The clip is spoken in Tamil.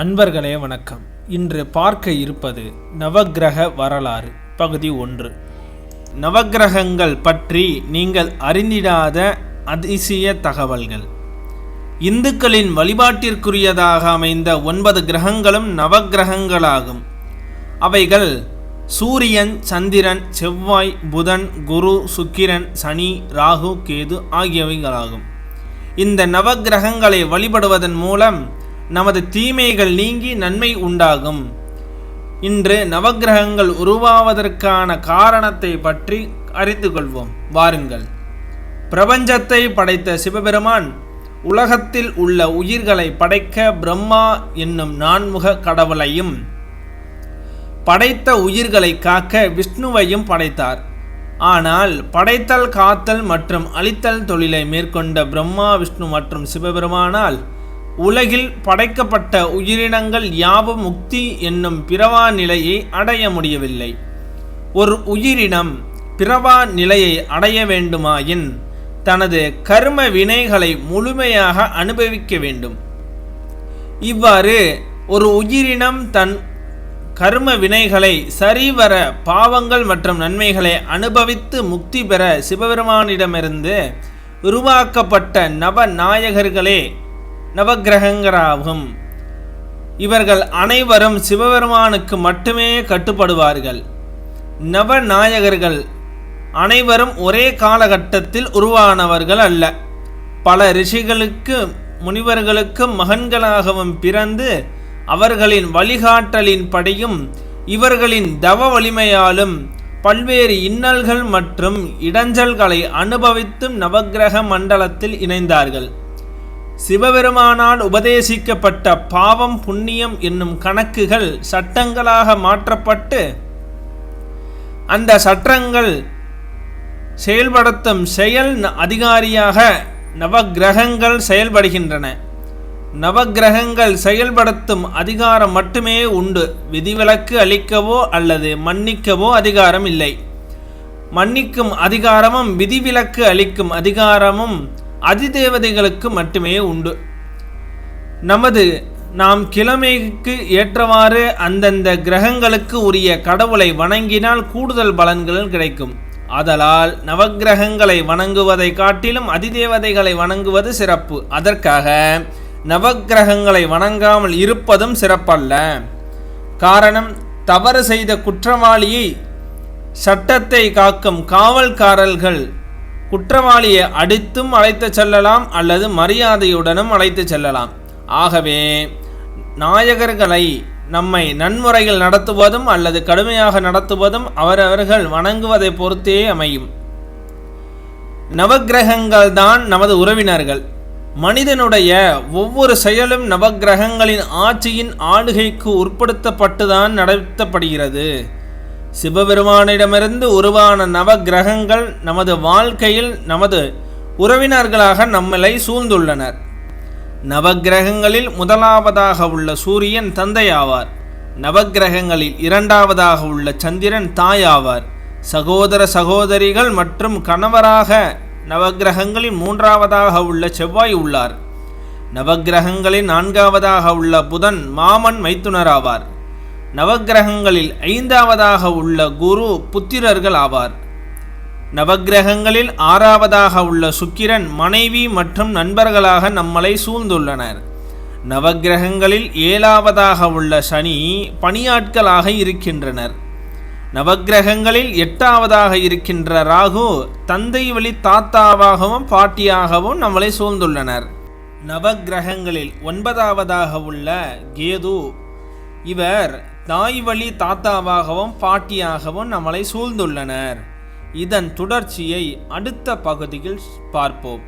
அன்பர்களே வணக்கம். இன்று பார்க்க இருப்பது நவக்கிரக வரலாறு பகுதி 1. நவக்கிரகங்கள் பற்றி நீங்கள் அறிந்திடாத அதிசய தகவல்கள். இந்துக்களின் வழிபாட்டிற்குரியதாக அமைந்த 9 கிரகங்களும் நவக்கிரகங்களாகும். அவைகள் சூரியன், சந்திரன், செவ்வாய், புதன், குரு, சுக்கிரன், சனி, ராகு, கேது ஆகியவைகளாகும். இந்த நவக்கிரகங்களை வழிபடுவதன் மூலம் நமது தீமைகள் நீங்கி நன்மை உண்டாகும். இன்று நவக்கிரகங்கள் உருவாவதற்கான காரணத்தை பற்றி அறிந்து கொள்வோம். வாருங்கள். பிரபஞ்சத்தை படைத்த சிவபெருமான் உலகத்தில் உள்ள உயிர்களை படைக்க பிரம்மா என்னும் 4முக கடவுளையும் படைத்த உயிர்களை காக்க விஷ்ணுவையும் படைத்தார். ஆனால் படைத்தல், காத்தல் மற்றும் அழித்தல் தொழிலை மேற்கொண்ட பிரம்மா, விஷ்ணு மற்றும் சிவபெருமானால் உலகில் படைக்கப்பட்ட உயிரினங்கள் யாவும் முக்தி என்னும் பிறவா நிலையை அடைய முடியவில்லை. ஒரு உயிரினம் பிறவா நிலையை அடைய வேண்டுமாயின் தனது கர்ம வினைகளை முழுமையாக அனுபவிக்க வேண்டும். இவ்வாறு ஒரு உயிரினம் தன் கர்ம வினைகளை சரிவர பாவங்கள் மற்றும் நன்மைகளை அனுபவித்து முக்தி பெற சிவபெருமானிடமிருந்து உருவாக்கப்பட்ட நவநாயகர்களே நவக்கிரகங்களாகும். இவர்கள் அனைவரும் சிவபெருமானுக்கு மட்டுமே கட்டுப்படுவார்கள். நவநாயகர்கள் அனைவரும் ஒரே காலகட்டத்தில் உருவானவர்கள் அல்ல. பல ரிஷிகளுக்கு முனிவர்களுக்கு மகன்களாகவும் பிறந்து அவர்களின் வழிகாட்டலின் படியும் இவர்களின் தவ வலிமையாலும் பல்வேறு இன்னல்கள் மற்றும் இடைஞ்சல்களை அனுபவித்தும் நவக்கிரக மண்டலத்தில் இணைந்தார்கள். சிவபெருமானால் உபதேசிக்கப்பட்ட பாவம், புண்ணியம் என்னும் கணக்குகள் சட்டங்களாக மாற்றப்பட்டு அந்த சட்டங்கள் செயல்படுத்தும் செயல் அதிகாரியாக நவக்கிரகங்கள் செயல்படுகின்றன. நவக்கிரகங்கள் செயல்படுத்தும் அதிகாரம் மட்டுமே உண்டு. விதிவிலக்கு அளிக்கவோ அல்லது மன்னிக்கவோ அதிகாரம் இல்லை. மன்னிக்கும் அதிகாரமும் விதிவிலக்கு அளிக்கும் அதிகாரமும் அதிதேவதைகளுக்கு மட்டுமே உண்டு. நாம் கிழமைக்கு ஏற்றவாறு அந்தந்த கிரகங்களுக்கு உரிய கடவுளை வணங்கினால் கூடுதல் பலன்கள் கிடைக்கும். ஆதலால் நவக்கிரகங்களை வணங்குவதை காட்டிலும் அதிதேவதைகளை வணங்குவது சிறப்பு. அதற்காக நவக்கிரகங்களை வணங்காமல் இருப்பதும் சிறப்பல்ல. காரணம், தவறு செய்த குற்றவாளியை சட்டத்தை காக்கும் காவல்காரர்கள் குற்றவாளியை அடித்தும் அழைத்து செல்லலாம் அல்லது மரியாதையுடனும் அழைத்து செல்லலாம். ஆகவே நாயகர்களை நம்மை நன்முறையில் நடத்துவதும் அல்லது கடுமையாக நடத்துவதும் அவரவர்கள் வணங்குவதை பொறுத்தே அமையும். நவக்கிரகங்கள் தான் நமது உறவினர்கள். மனிதனுடைய ஒவ்வொரு செயலும் நவக்கிரகங்களின் ஆட்சியின் ஆளுகைக்கு உட்படுத்தப்பட்டுதான் நடத்தப்படுகிறது. சிவபெருமானிடமிருந்து உருவான நவக்கிரகங்கள் நமது வாழ்க்கையில் நமது உறவினர்களாக நம்மளை சூழ்ந்துள்ளனர். நவக்கிரகங்களில் முதலாவதாக உள்ள சூரியன் தந்தையாவார். நவக்கிரகங்களில் இரண்டாவதாக உள்ள சந்திரன் தாயாவார். சகோதர சகோதரிகள் மற்றும் கணவராக நவக்கிரகங்களில் மூன்றாவதாக உள்ள செவ்வாய் உள்ளார். நவக்கிரகங்களில் நான்காவதாக உள்ள புதன் மாமன் மைத்துனராவார். நவக்கிரகங்களில் ஐந்தாவதாக உள்ள குரு புத்திரர்கள் ஆவார். நவக்கிரகங்களில் ஆறாவதாக உள்ள சுக்கிரன் மனைவி மற்றும் நண்பர்களாக நம்மளை சூழ்ந்துள்ளனர். நவக்கிரகங்களில் ஏழாவதாக உள்ள சனி பணியாட்களாக இருக்கின்றனர். நவக்கிரகங்களில் எட்டாவதாக இருக்கின்ற ராகு தந்தை வழி தாத்தாவாகவும் பாட்டியாகவும் நம்மளை சூழ்ந்துள்ளனர். நவக்கிரகங்களில் 9வதாக உள்ள கேது, இவர் தாய் வழி தாத்தாவாகவும் பாட்டியாகவும் நம்மளை சூழ்ந்துள்ளனர். இதன் தொடர்ச்சியை அடுத்த பகுதியில் பார்ப்போம்.